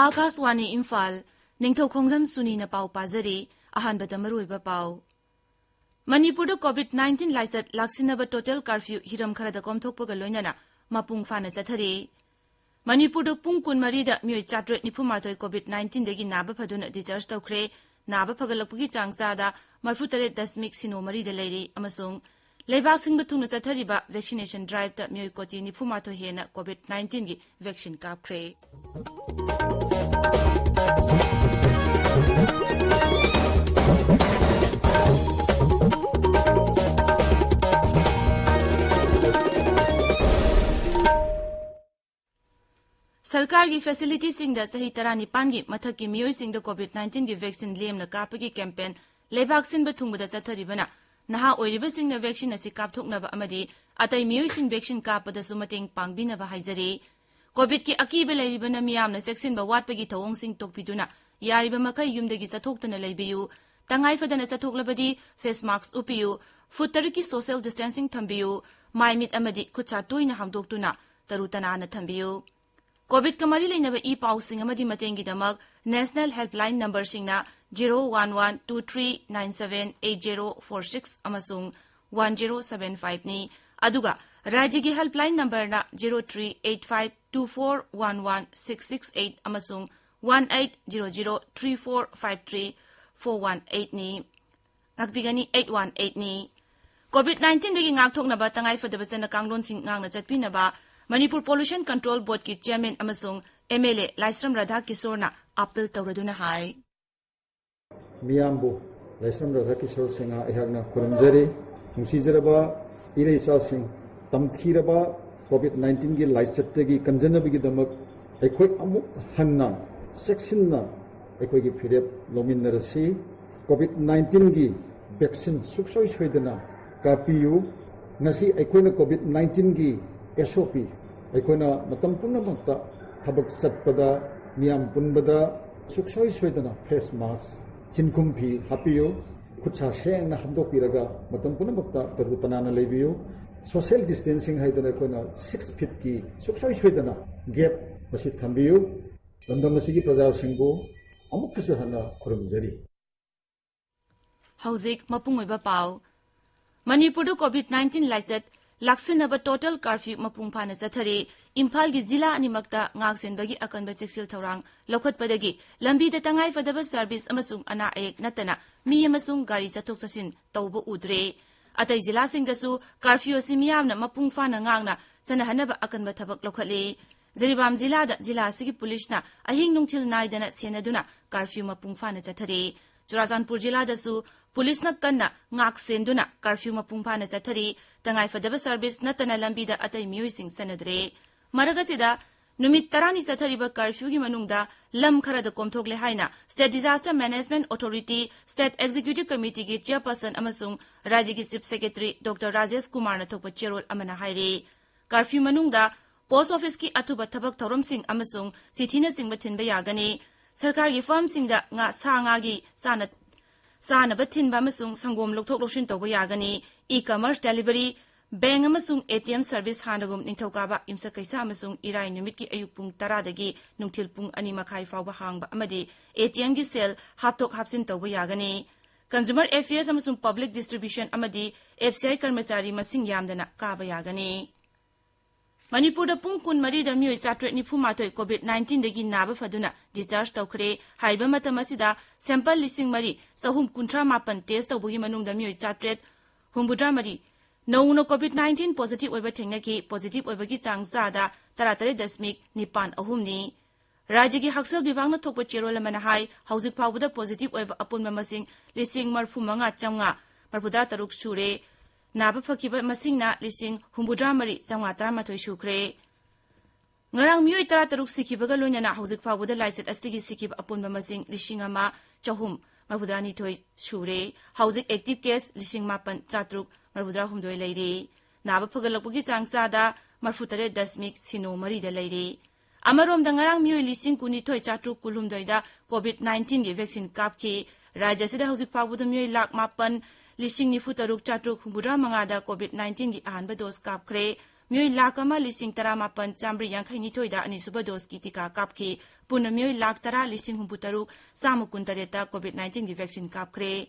Akaswani Imphal, Ningthoukhongjam Suni na pau pazari, ahanbada maruiba pau. Manipuri COVID-19 laisat laksinaba total curfew hiram kharada komthokpaga loinana mapung fana chathari. Manipuri pung kun marida myoi chatret nipumatoi COVID-19 degi naba phaduna discharge tawkhre, naba phagalakpugi changchada marfutare dasmik sino marida leiri amasung leibak singba thungna chathariba vaccination drive ta myoi koti nipumatoi hena COVID-19 gi vaccine kapkhre. सरकार की facility Singh the सही तरह निपान की मथक की मियोई Singh the कोविड-19 की vaccine लेम न काप की campaign लेबाक सिंह बथुंग द चथरिबना नहा ओइरिबा सिंह न वैक्सीन असि कापथोकनबा अमदि अतै मियोई सिंह वैक्सीन कापद सुमतेंग पांगबिनबा हाइजरी कोविड की अकीब लेरिबना मियामना सेक्सिन ब वाटपगी थवोंग सिंह तोकपिदुना यारिबा मखै युमदगी चथोक्तना लेबियु तंगाई फदना चथोकलबदी फेस मास्क उपियु फुट की सोशल डिस्टेंसिंग थंबियु माइमिट अमदि खुचा तोइना हांदोक्तुना तरुतना न थंबियु कोविड का मरी लेनब ई पाउसिंग अमदि मतेंगी दमक नेशनल हेल्पलाइन नंबर सिंगना 01123978046 अमसुंग 1075 नि अदुगा राज्य की हेल्पलाइन नंबर ना 0385241166 अमसुंग 1800345341 नि ngakbigani 818 ni COVID-19 degi ngakthoknaba tangai fadaba chana kanglon sing ngangna chatpinaba Manipur Pollution Control Board की चेयरमैन अमसुंग MLA लाइस्रम राधा किशोरना अपील तौरदुना हाय मियामबु लाइस्रम राधा किशोर सिंह एहगना खुरमजरी नुसीजरबा इरेसा सिंह तमथीरबा कोविड-19 की लाइसत्तगी कंजनबगी दमक एखोय अमुक हन्ना सेक्शनना एखोय की फिरेप लोमिनरसी कोविड-19 की वैक्सीन सुखसोय सोयदना कापियु ngasi एखोयना कोविड-19 की SOP अखोना मतम पुनमक्ता थबक सत्पदा मियाम पुनबदा सुखसोय सोयदना फेस मास्क चिनकुम भी हापियो खुचा सेंगना हमदोपिरगा मतम पुनमक्ता तरुतनाना लेबियो सोशल डिस्टेंसिंग हाइदना अखोना 6 फीट की सुखसोय सोयदना गैप मसी थंबियो लंदमसी की प्रजा सिंगो अमुकसु हना खुरमजरी हौजिक मपुंगोइबा पाव मणिपुर कोविड-19 लाइचत laksinaba total curfew mapung phana chathari Imphal gi jila animakta ngaksenbagi akanba cheksil thorang lokhatpadagi lambi da tangai fadaba service amasung ana ek natana mi amasung gari chathok chasin tawba udre atai jila sing dasu curfew simiyamna mapung phana ngangna chanahanaba akanba thabak lokhali Zaribam jila da jila sigi police na ahing nungthil naidana senaduna curfew mapung phana chathari Churachandpur jila dasu police na kanna ngak senduna curfew mapung phana chathari tangai fadaba service natana lambi da atai mioi sing sanadre maragasida numit tarani chathariba curfew gi manungda lam khara da komthokle haina state disaster management authority state executive committee gi chairperson amasung rajya gi chief secretary Dr Rajesh Kumar na thokpa cherol amana haire curfew manungda post office ki athuba thabak thorom sing amasung sithina singba thinba yagani sarkar gi firm singda nga sanga gi sana bathin ba masung sangom lokthok lokshin tawba yagani e-commerce delivery bank amasung ATM service hanagum ningthokaba imsa kaisa amasung irai numit ki ayuk pung 10 dagi nungthil pung 2 makhai fawba hangba amadi ATM gi sale haptok hapsin tawba yagani consumer affairs amasung public distribution amadi FCI karmachari masing yamdana kaba yagani Manipur da pung kun mari da mioi chatret ni phumatoi COVID-19 degi naba faduna discharge tawkhre haiba matamasida sample lising mari sahum kuntra mapan test tawbugi manung da mioi chatret humbudra mari no COVID-19 positive oiba thengna ki positive oiba ki changsa da 33.9 ni rajya gi haksal bibang na thokpa cherol mana hai haujik phawbuda positive oiba apunma masing lising marfu manga chamnga marpudra taruk sure Naba fakiba masing na lising humbudra mari sangwa taramatoi shukre. Ngarang mioi tarataruk sikibaga lonya na haujik phawbuda laiset astigi sikib apunba masing lising ama chahum marbudrani thoi shure haujik active case lising mapan chatruk marbudra humdoi leire naba phagalakpugi changcha da marfutare dasmik sino mari da leire amarom da ngarang mioi lising kuni thoi chatruk kulumdoi da COVID-19 gi vaccine kapki rajya sida haujik phawbuda mioi lakh mapan Lising ni futaruk chatruk humbudra mangada COVID-19 gi ahanba dos kapkre miyoi lakh ama lising taramapan chambri yangkhai nithoida anisuba dose ki tika kapki puna miyoi lakh tara lising humputaru samu kuntareta COVID-19 ki vaccine kapkre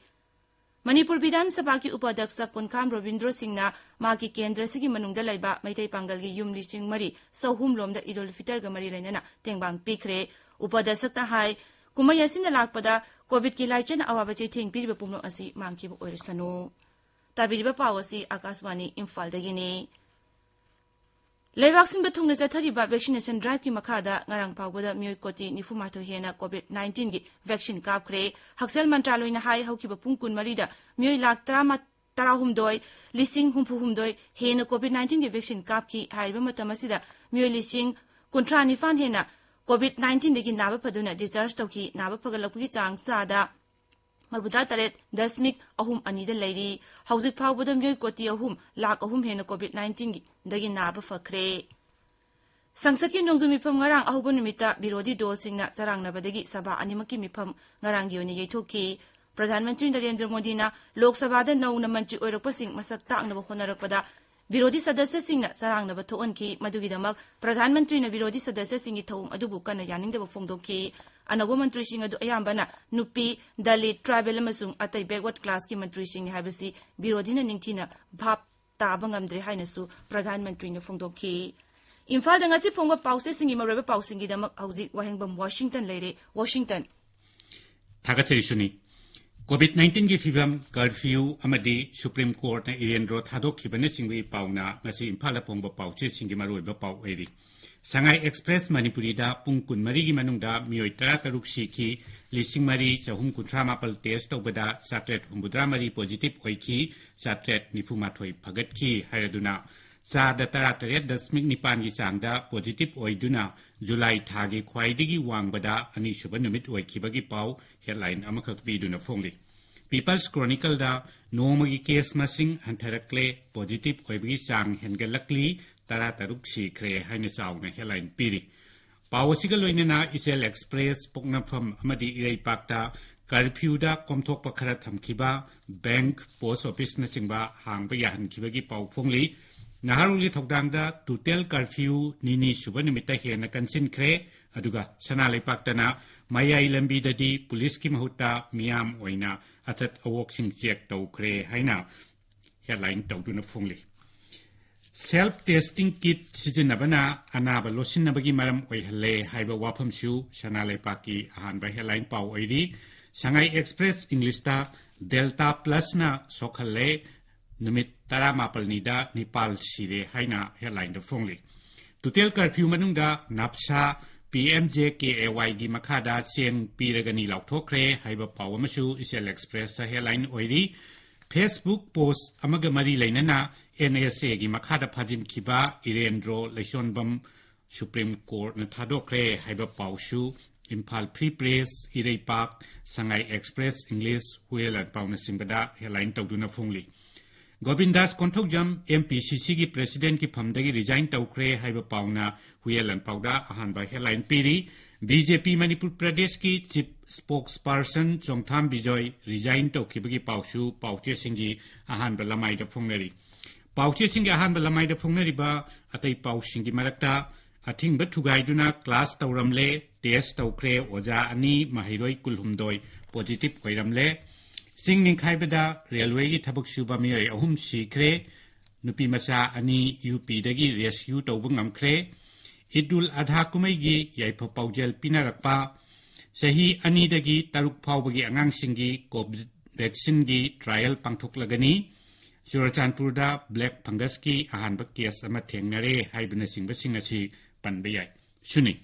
Manipur Bidhan Sabha ki Upadaksa Punkham Robindro Singna maki kendra sigi manungda laiba maitai pangal gi yum lising mari sahum lomda Idul Fitr ga mari lainana tengbang pikre Upadakta hai kumai asina lakpada COVID ki laichen awaba che thing piriba pumno asi mangki bo orisanu tabiriba pawasi Akashwani Imphal dagini Leivaksin bathungna chathariba vaccination drive ki makhada ngarang pawbada miyoi koti nifumato hena COVID-19 gi vaccine kapkre Haksel Mantraloi na hai haukiba pungkun marida miyoi lakh tarahumdoi lising humdoi hena COVID-19 gi vaccine kapki haiba matamasida miyoi lising kuntrani hena COVID-19 degi naba paduna discharge tauki naba pagalakki chang sada Marbudra taret dasmik ahum anida lairi hauzik phawbada miyoi koti ahum lakh ahum hena COVID-19 gi dagi naba fakre Sangsad ki nongzu mifam ngarang ahubo numita birodi dol singna charang nabadagi sabha animaki mifam ngarang gi oni yaithoki Pradhan Mantri Narendra Modi na Lok Sabha da nauna mantri oirakpa sing masak taaknaba honarakpada Birodi Sadasya Singna Sarangnaba Thoonki Madugidamak Pradhan Mantri na Birodi Sadasya Singi Thawung Adubu Kana Yaningdaba Fongdoki Anago Mantri Sing Adu Ayambana Nupi Dalit Tribal Amasung Atai Backward Class ki Mantri Sing Habasi Birodi na Ningthina Bhap Tabangamdre Hainasu Pradhan Mantri na Fongdoki Imphal da ngasi phongba pause singi mareba pausingi damak hauzik Wahengbam Washington leire Washington Thagathari Suni COVID-19 की film curfew अमदी supreme court ने इरेंद्रो थादोखिबने सिंगवी पाउना ngasi Imphal phongba pauche singi maroiba pau eri Sangai Express Manipuri da pung kunmari gi manungda miyoi tara taruk sikhi lising mari chahum kuntra mapal test tobada satret humbudra mari positive oiki satret nifumathoi phagat ki haraduna Sada tarat dasmik nipan gi changda positive oiduna July thagi khwaidigi wangbada ani shuba numit oikibagi pau headline amakhak biduna phongli People's Chronicle da nomagi case masing antharakle positive oibagi chang hengalakli tara taruk sikhre haina chawna headline piri pawasiga loinana Isel Express poknafam amadi irei pakta curfew da komthokpa khara thamkhiba bank post office na singba hangba yahan khibagi pau phongli Naharuli Thokdangda total curfew nini subanimita hena kansin kre aduga sanalai paktana mayai lambi dadi police ki mahuta miyam oina atat awoksing check tau kre haina headline tawduna phongli self testing kit sijinabana anaba losinabagi maram oihale haiba waphamsu sanalai paki ahanba headline pau oiri Shanghai Express English ta Delta Plus na sokhale Numit tara mapal nida Nepal sire haina headline da phongli Total curfew manungda napsa PMJKAY gi makhada chen piragani laukthokre haiba pawamasu Isel Express da headline oiri Facebook post amaga mari lainana NSA gi makhada phajin khiba Irendro Laishonbam Supreme Court na thadokre haiba pawsu Imphal Free Press Irei Park Sangai Express English huelan pawna singbada headline tawduna phongli Govindas Konthokjam MPCC ki president ki phamdagi resign tawkre haiba pauna huelan pawda ahanba headline piri BJP Manipur Pradesh ki chief spokesperson Chongtham Bijoy resign tawkhibagi pawsu pawche singi ahanba lamai da phongnari pawche singi ahanba lamai da phongnari ba atai pawsingi marakta athingba thugaiduna class tawramle test tawkre oja ani mahiroi kulhumdoi positive oiramle Singning Kaibada Railway ki thabak suba miyoi ahum sikre nupi masa ani UP dagi rescue tawbungam kre Idul Adha kumai gi yaipa paujel pinarakpa sahi ani dagi taruk phawbagi angang singi COVID vaccine gi trial pangthoklagani Surachanpur da black fungus ki ahanba case ama thengnare haibana singba singasi panbayai Suni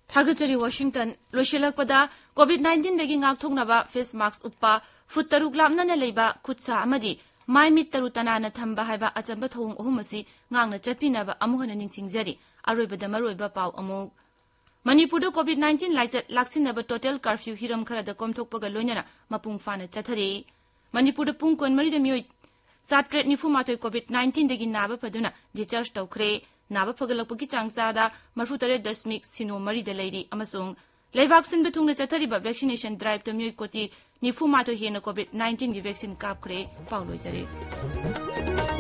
Thagachari Washington Loshilakpada COVID-19 dagi ngakthoknaba face mask uppa foot taruk lamna na leiba khutsa amadi mai mit taru tanana thamba haiba achamba thong ohumasi ngangna chatpinaba amuhana ningsingjari aroibada maroiba paw amuk Manipur COVID-19 laichat laksinaba total curfew hiram kharada komthokpaga loinana mapung fana chathari Manipur pung konmari da miyoi satret nifumatoi COVID-19 dagi naba paduna discharge tawkre Naba pagalakpagi changchada marfutare dasmik sino mari da lairi amasung leivak sin betung na chathariba vaccination drive to miyoi koti nifumato hena COVID-19 gi vaccine kapkre pauloi jare